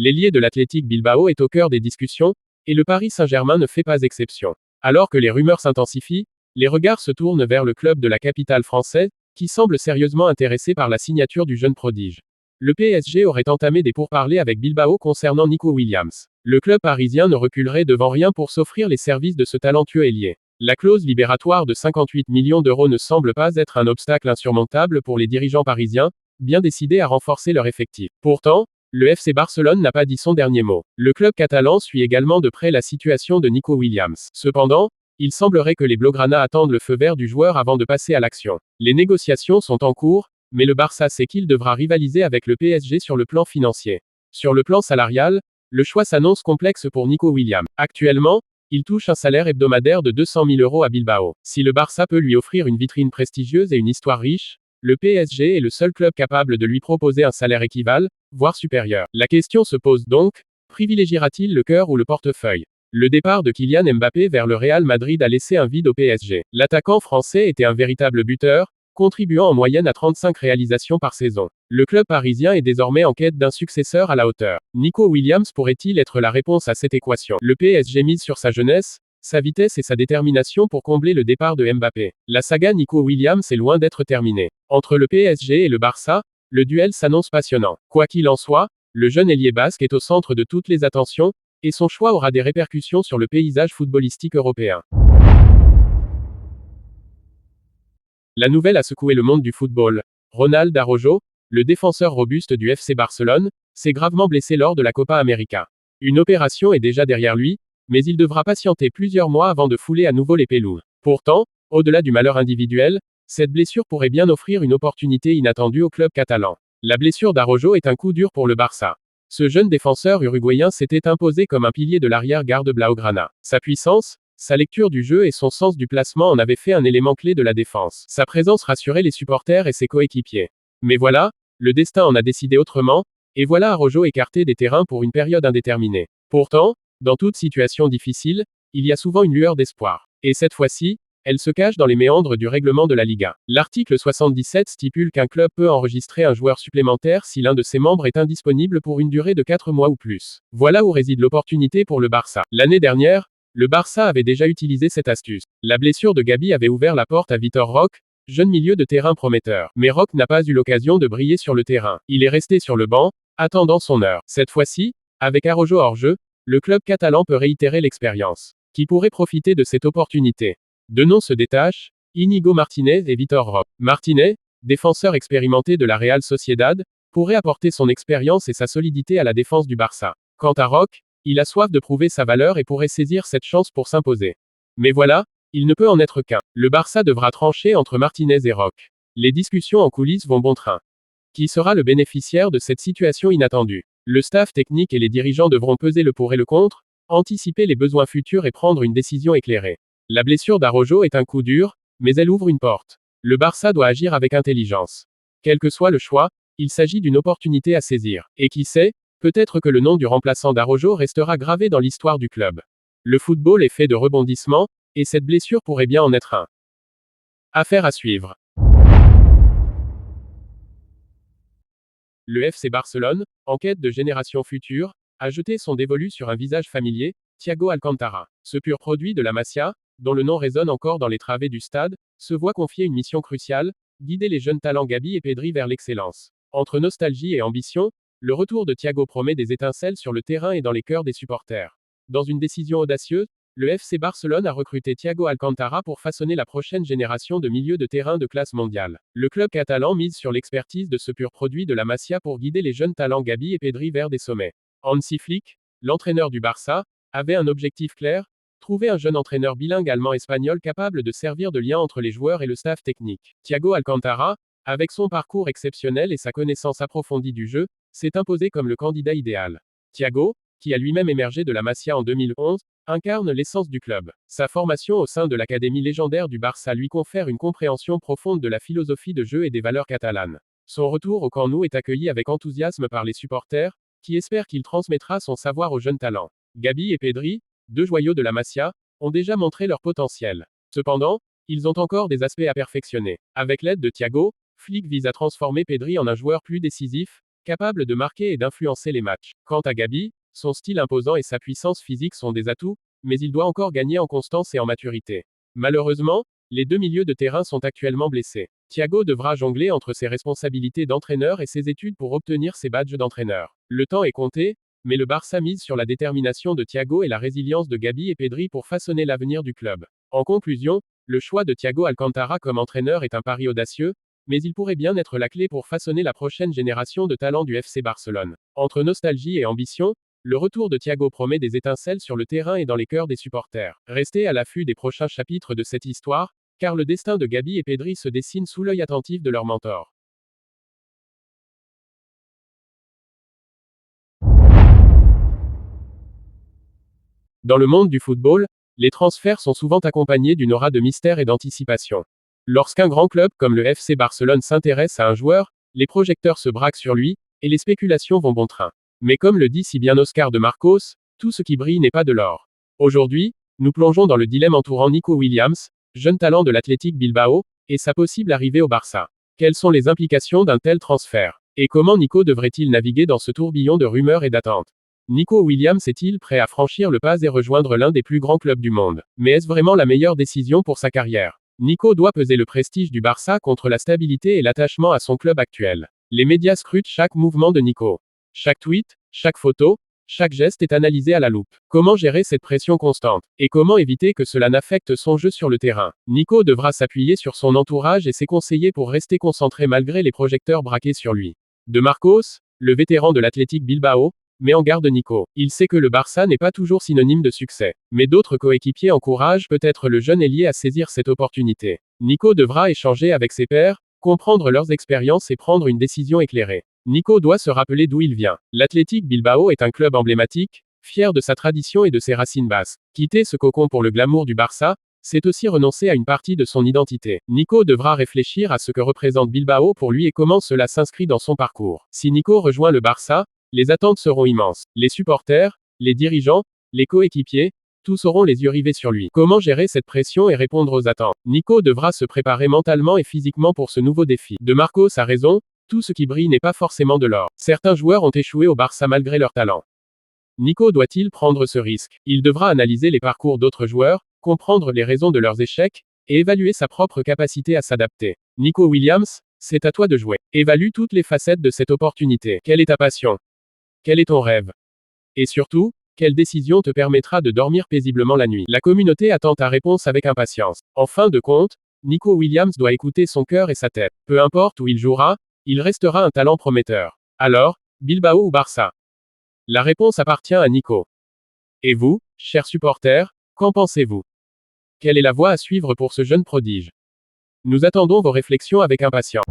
L'ailier de l'Athletic Bilbao est au cœur des discussions, et le Paris Saint-Germain ne fait pas exception. Alors que les rumeurs s'intensifient, les regards se tournent vers le club de la capitale française, qui semble sérieusement intéressé par la signature du jeune prodige. Le PSG aurait entamé des pourparlers avec Bilbao concernant Nico Williams. Le club parisien ne reculerait devant rien pour s'offrir les services de ce talentueux ailier. La clause libératoire de 58 millions d'euros ne semble pas être un obstacle insurmontable pour les dirigeants parisiens, bien décidés à renforcer leur effectif. Pourtant, le FC Barcelone n'a pas dit son dernier mot. Le club catalan suit également de près la situation de Nico Williams. Cependant, il semblerait que les Blaugrana attendent le feu vert du joueur avant de passer à l'action. Les négociations sont en cours, mais le Barça sait qu'il devra rivaliser avec le PSG sur le plan financier. Sur le plan salarial, le choix s'annonce complexe pour Nico Williams. Actuellement, il touche un salaire hebdomadaire de 200 000 euros à Bilbao. Si le Barça peut lui offrir une vitrine prestigieuse et une histoire riche, le PSG est le seul club capable de lui proposer un salaire équivalent, voire supérieur. La question se pose donc, privilégiera-t-il le cœur ou le portefeuille? Le départ de Kylian Mbappé vers le Real Madrid a laissé un vide au PSG. L'attaquant français était un véritable buteur, contribuant en moyenne à 35 réalisations par saison. Le club parisien est désormais en quête d'un successeur à la hauteur. Nico Williams pourrait-il être la réponse à cette équation? Le PSG mise sur sa jeunesse, sa vitesse et sa détermination pour combler le départ de Mbappé. La saga Nico Williams est loin d'être terminée. Entre le PSG et le Barça, le duel s'annonce passionnant. Quoi qu'il en soit, le jeune ailier basque est au centre de toutes les attentions, et son choix aura des répercussions sur le paysage footballistique européen. La nouvelle a secoué le monde du football. Ronald Araujo, le défenseur robuste du FC Barcelone, s'est gravement blessé lors de la Copa América. Une opération est déjà derrière lui, mais il devra patienter plusieurs mois avant de fouler à nouveau les pelouses. Pourtant, au-delà du malheur individuel, cette blessure pourrait bien offrir une opportunité inattendue au club catalan. La blessure d'Araujo est un coup dur pour le Barça. Ce jeune défenseur uruguayen s'était imposé comme un pilier de l'arrière-garde blaugrana. Sa puissance, sa lecture du jeu et son sens du placement en avaient fait un élément clé de la défense. Sa présence rassurait les supporters et ses coéquipiers. Mais voilà, le destin en a décidé autrement, et voilà Araujo écarté des terrains pour une période indéterminée. Pourtant, dans toute situation difficile, il y a souvent une lueur d'espoir. Et cette fois-ci, elle se cache dans les méandres du règlement de la Liga. L'article 77 stipule qu'un club peut enregistrer un joueur supplémentaire si l'un de ses membres est indisponible pour une durée de 4 mois ou plus. Voilà où réside l'opportunité pour le Barça. L'année dernière, le Barça avait déjà utilisé cette astuce. La blessure de Gabi avait ouvert la porte à Vitor Roque, jeune milieu de terrain prometteur. Mais Roque n'a pas eu l'occasion de briller sur le terrain. Il est resté sur le banc, attendant son heure. Cette fois-ci, avec Araujo hors jeu, le club catalan peut réitérer l'expérience. Qui pourrait profiter de cette opportunité? Deux noms se détachent, Íñigo Martínez et Vitor Roque. Martínez, défenseur expérimenté de la Real Sociedad, pourrait apporter son expérience et sa solidité à la défense du Barça. Quant à Roque, il a soif de prouver sa valeur et pourrait saisir cette chance pour s'imposer. Mais voilà, il ne peut en être qu'un. Le Barça devra trancher entre Martínez et Roque. Les discussions en coulisses vont bon train. Qui sera le bénéficiaire de cette situation inattendue? Le staff technique et les dirigeants devront peser le pour et le contre, anticiper les besoins futurs et prendre une décision éclairée. La blessure d'Araujo est un coup dur, mais elle ouvre une porte. Le Barça doit agir avec intelligence. Quel que soit le choix, il s'agit d'une opportunité à saisir. Et qui sait, peut-être que le nom du remplaçant d'Araujo restera gravé dans l'histoire du club. Le football est fait de rebondissements, et cette blessure pourrait bien en être un. Affaire à suivre. Le FC Barcelone, en quête de génération future, a jeté son dévolu sur un visage familier, Thiago Alcantara. Ce pur produit de la Masia, dont le nom résonne encore dans les travées du stade, se voit confier une mission cruciale, guider les jeunes talents Gabi et Pedri vers l'excellence. Entre nostalgie et ambition, le retour de Thiago promet des étincelles sur le terrain et dans les cœurs des supporters. Dans une décision audacieuse, le FC Barcelone a recruté Thiago Alcantara pour façonner la prochaine génération de milieux de terrain de classe mondiale. Le club catalan mise sur l'expertise de ce pur produit de la Masia pour guider les jeunes talents Gabi et Pedri vers des sommets. Hansi Flick, l'entraîneur du Barça, avait un objectif clair, trouver un jeune entraîneur bilingue allemand-espagnol capable de servir de lien entre les joueurs et le staff technique. Thiago Alcantara, avec son parcours exceptionnel et sa connaissance approfondie du jeu, s'est imposé comme le candidat idéal. Thiago, qui a lui-même émergé de la Masia en 2011, incarne l'essence du club. Sa formation au sein de l'académie légendaire du Barça lui confère une compréhension profonde de la philosophie de jeu et des valeurs catalanes. Son retour au Camp Nou est accueilli avec enthousiasme par les supporters, qui espèrent qu'il transmettra son savoir aux jeunes talents. Gabi et Pedri, deux joyaux de la Masia, ont déjà montré leur potentiel. Cependant, ils ont encore des aspects à perfectionner. Avec l'aide de Thiago, Flick vise à transformer Pedri en un joueur plus décisif, capable de marquer et d'influencer les matchs. Quant à Gabi, son style imposant et sa puissance physique sont des atouts, mais il doit encore gagner en constance et en maturité. Malheureusement, les deux milieux de terrain sont actuellement blessés. Thiago devra jongler entre ses responsabilités d'entraîneur et ses études pour obtenir ses badges d'entraîneur. Le temps est compté, mais le Barça mise sur la détermination de Thiago et la résilience de Gabi et Pedri pour façonner l'avenir du club. En conclusion, le choix de Thiago Alcantara comme entraîneur est un pari audacieux, mais il pourrait bien être la clé pour façonner la prochaine génération de talents du FC Barcelone. Entre nostalgie et ambition, le retour de Thiago promet des étincelles sur le terrain et dans les cœurs des supporters. Restez à l'affût des prochains chapitres de cette histoire, car le destin de Gabi et Pedri se dessine sous l'œil attentif de leur mentor. Dans le monde du football, les transferts sont souvent accompagnés d'une aura de mystère et d'anticipation. Lorsqu'un grand club comme le FC Barcelone s'intéresse à un joueur, les projecteurs se braquent sur lui, et les spéculations vont bon train. Mais comme le dit si bien Oscar de Marcos, tout ce qui brille n'est pas de l'or. Aujourd'hui, nous plongeons dans le dilemme entourant Nico Williams, jeune talent de l'Athletic Bilbao, et sa possible arrivée au Barça. Quelles sont les implications d'un tel transfert? Et comment Nico devrait-il naviguer dans ce tourbillon de rumeurs et d'attentes? Nico Williams est-il prêt à franchir le pas et rejoindre l'un des plus grands clubs du monde? Mais est-ce vraiment la meilleure décision pour sa carrière? Nico doit peser le prestige du Barça contre la stabilité et l'attachement à son club actuel. Les médias scrutent chaque mouvement de Nico. Chaque tweet, chaque photo, chaque geste est analysé à la loupe. Comment gérer cette pression constante? Et comment éviter que cela n'affecte son jeu sur le terrain? Nico devra s'appuyer sur son entourage et ses conseillers pour rester concentré malgré les projecteurs braqués sur lui. De Marcos, le vétéran de l'Athletic Bilbao, met en garde Nico. Il sait que le Barça n'est pas toujours synonyme de succès. Mais d'autres coéquipiers encouragent peut-être le jeune ailier à saisir cette opportunité. Nico devra échanger avec ses pairs, comprendre leurs expériences et prendre une décision éclairée. Nico doit se rappeler d'où il vient. L'Athletic Bilbao est un club emblématique, fier de sa tradition et de ses racines basses. Quitter ce cocon pour le glamour du Barça, c'est aussi renoncer à une partie de son identité. Nico devra réfléchir à ce que représente Bilbao pour lui et comment cela s'inscrit dans son parcours. Si Nico rejoint le Barça, les attentes seront immenses. Les supporters, les dirigeants, les coéquipiers, tous auront les yeux rivés sur lui. Comment gérer cette pression et répondre aux attentes? Nico devra se préparer mentalement et physiquement pour ce nouveau défi. De Marcos a raison, tout ce qui brille n'est pas forcément de l'or. Certains joueurs ont échoué au Barça malgré leur talent. Nico doit-il prendre ce risque? Il devra analyser les parcours d'autres joueurs, comprendre les raisons de leurs échecs, et évaluer sa propre capacité à s'adapter. Nico Williams, c'est à toi de jouer. Évalue toutes les facettes de cette opportunité. Quelle est ta passion? Quel est ton rêve? Et surtout, quelle décision te permettra de dormir paisiblement la nuit? La communauté attend ta réponse avec impatience. En fin de compte, Nico Williams doit écouter son cœur et sa tête. Peu importe où il jouera, il restera un talent prometteur. Alors, Bilbao ou Barça? La réponse appartient à Nico. Et vous, chers supporters, qu'en pensez-vous? Quelle est la voie à suivre pour ce jeune prodige? Nous attendons vos réflexions avec impatience.